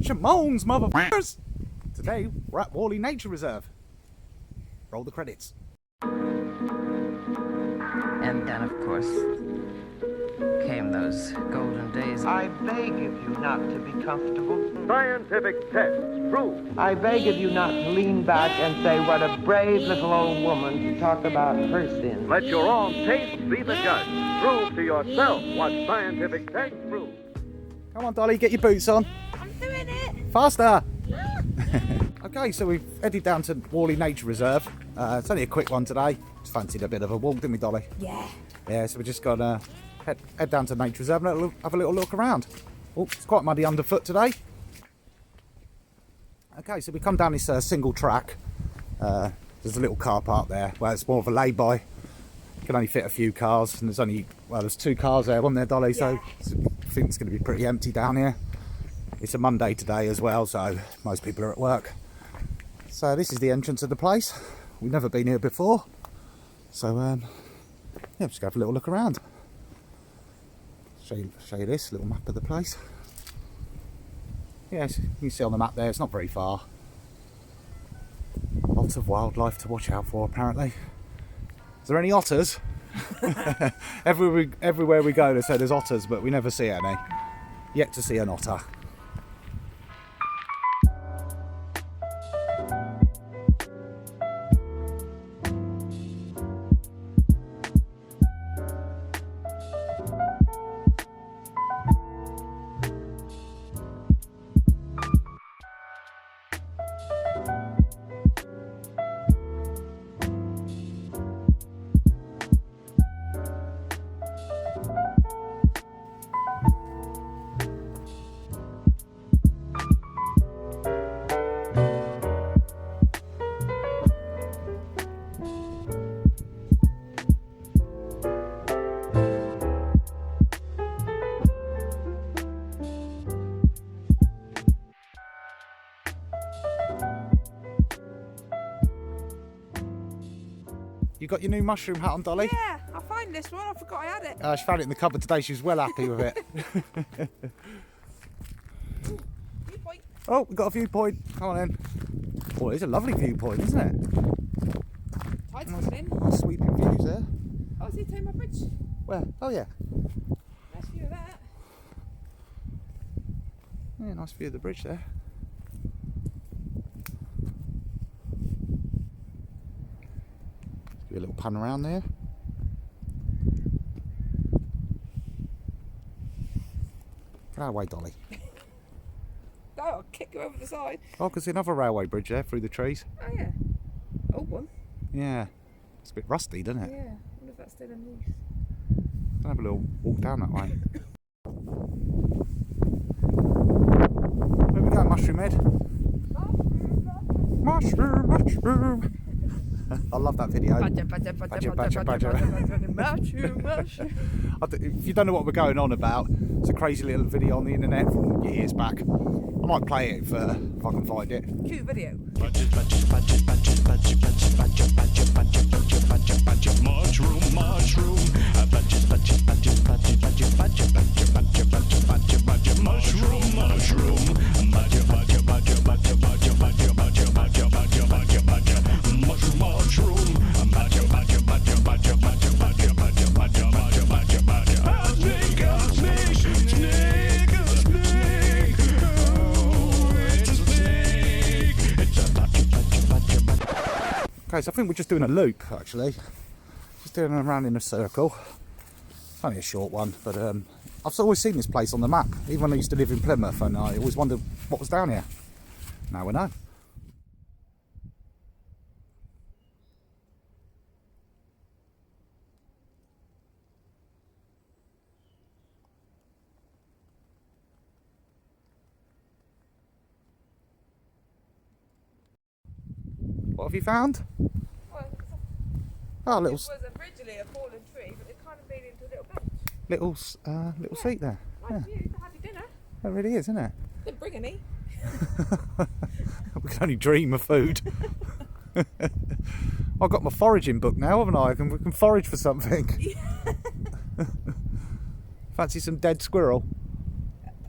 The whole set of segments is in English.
Shamones, motherfuckers! Today, we're at Warleigh Nature Reserve. Roll the credits. And then, of course, came those golden days. I beg of you not to be comfortable. Scientific tests prove. I beg of you not to lean back and say what a brave little old woman to talk about her sins. Let your own taste be the judge. Prove to yourself what scientific tests prove. Come on, Dolly, get your boots on. I'm doing it. Faster! Okay, so we've headed down to Warleigh Nature Reserve. It's only a quick one today. Just fancied a bit of a walk, didn't we, Dolly? Yeah. Yeah, so we're just going to head down to Nature Reserve and have a little look around. Oh, it's quite muddy underfoot today. Okay, so we come down this single track. There's a little car park there. Well, it's more of a lay-by. You can only fit a few cars, and there's 2 cars there, wasn't there, Dolly? Yeah. So I think it's going to be pretty empty down here. It's a Monday today as well, so most people are at work. So this is the entrance of the place. We've never been here before. So yeah, just go have a little look around. Show you this little map of the place. Yes, you can see on the map there, it's not very far. Lots of wildlife to watch out for, apparently. Is there any otters? Everywhere we go, they say there's otters, but we never see any. Yet to see an otter. You got your new mushroom hat on, Dolly? Yeah, I'll find this one. I forgot I had it. She found it in the cupboard today. She was well happy with it. Viewpoint. Oh, we've got a viewpoint. Come on in. Oh, it's a lovely viewpoint, isn't it? Tide's coming in. Nice sweeping views there. Oh, see, take my bridge. Where? Oh, yeah. Nice view of that. Yeah, nice view of the bridge there. Give you a little pan around there. Get out of the way, Dolly. Oh, I'll kick you over the side. Oh, I can see another railway bridge there through the trees. Oh, yeah. Old one. Yeah. It's a bit rusty, doesn't it? Yeah. I wonder if that's still in use. I'll have a little walk down that way. Where we go, Mushroom Head? Mushroom, mushroom. I love that video. Mushroom, mushroom. If you don't know what we're going on about, it's a crazy little video on the internet from years back. I might play it if I can find it. Cute video. Mushroom, mushroom. Mushroom, mushroom. Okay, so I think we're just doing a loop actually. Just doing it around in a circle. It's only a short one, but I've always seen this place on the map, even when I used to live in Plymouth, and I always wondered what was down here. Now we know. What have you found? Well, Oh, it little was originally a fallen tree, but it kind of made into a little bench. little seat there. Nice Yeah, view to have your dinner. that really is, isn't it? Didn't bring any. We can only dream of food. I've got my foraging book now, haven't I? We can forage for something. Fancy some dead squirrel?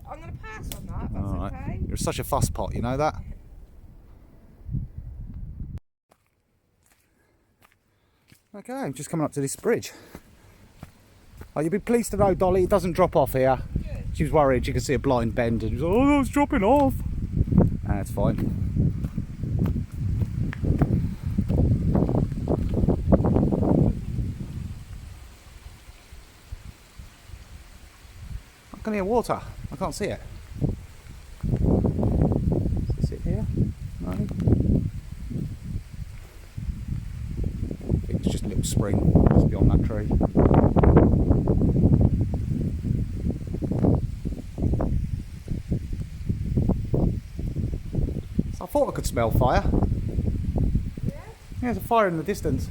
I'm going to pass on that. That's All right. okay. You're was such a fuss pot, you know that? Okay, I'm just coming up to this bridge. Oh, you'll be pleased to know, Dolly, it doesn't drop off here. Good. She was worried she could see a blind bend and she was like, oh, it's dropping off. That's fine. I can hear water. I can't see it. Is it here? No. I think it's just a little spring just beyond that tree. So I thought I could smell fire. Yeah? Yeah, there's a fire in the distance.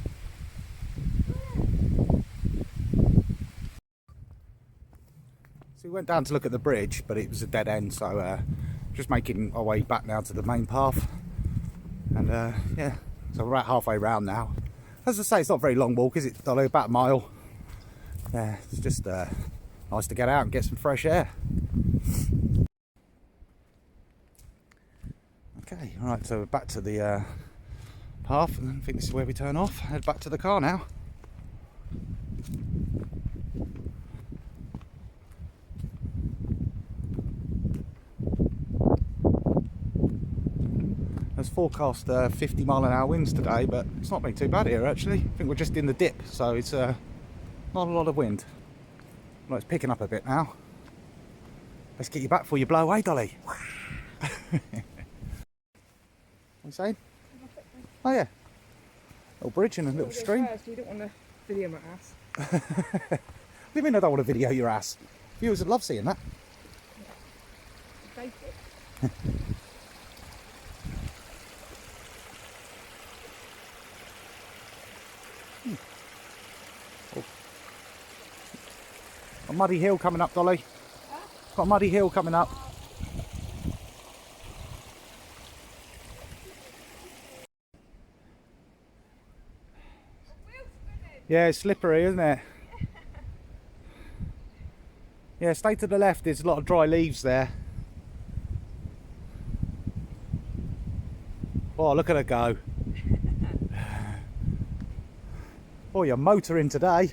So we went down to look at the bridge, but it was a dead end, so just making our way back now to the main path. And yeah, so we're about halfway round now. As I say, it's not a very long walk, is it, Dolly? About a mile. Yeah, it's just nice to get out and get some fresh air. Okay, right, so we're back to the path, and I think this is where we turn off. Head back to the car now. There's forecast 50-mile-an-hour winds today, but it's not been too bad here actually. I think we're just in the dip, so it's not a lot of wind. Well, it's picking up a bit now. Let's get you back before you blow away, Dolly. What are you saying? Oh yeah, little bridge and a little stream. You don't want to video my ass. What do you mean I don't want to video your ass? Viewers would love seeing that. Bake it. A muddy hill coming up, Dolly. Got a muddy hill coming up. Yeah, it's slippery, isn't it? Yeah, stay to the left. There's a lot of dry leaves there. Oh, look at her go. Oh, you're motoring today.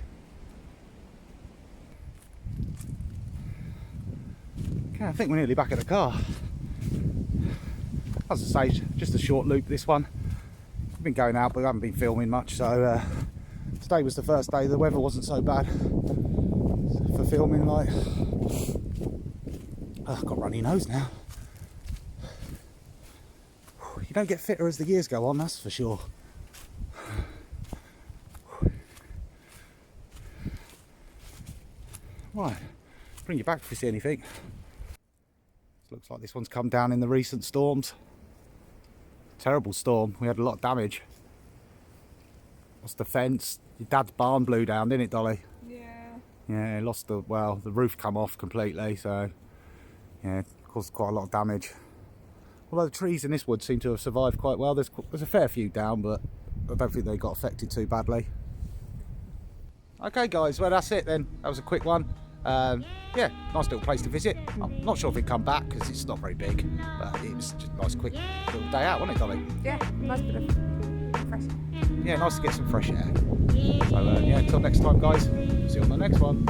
Okay, I think we're nearly back at the car. As I say, just a short loop, this one. We've been going out, but we haven't been filming much, so today was the first day. The weather wasn't so bad for filming. Like, oh, I've got a runny nose now. You don't get fitter as the years go on, that's for sure. Right, bring you back if you see anything. Looks like this one's come down in the recent storms. Terrible storm. We had a lot of damage. Lost the fence. Your dad's barn blew down, didn't it, Dolly? Yeah. Yeah, lost the roof come off completely, so yeah, it caused quite a lot of damage. Although the trees in this wood seem to have survived quite well. There's a fair few down, but I don't think they got affected too badly. Okay guys, well that's it then. That was a quick one. Yeah, nice little place to visit. I'm not sure if it'd come back because it's not very big, but it was just a nice quick little day out, wasn't it, Dolly? Yeah, nice bit of fresh. Yeah, nice to get some fresh air. So yeah, until next time guys, see you on the next one.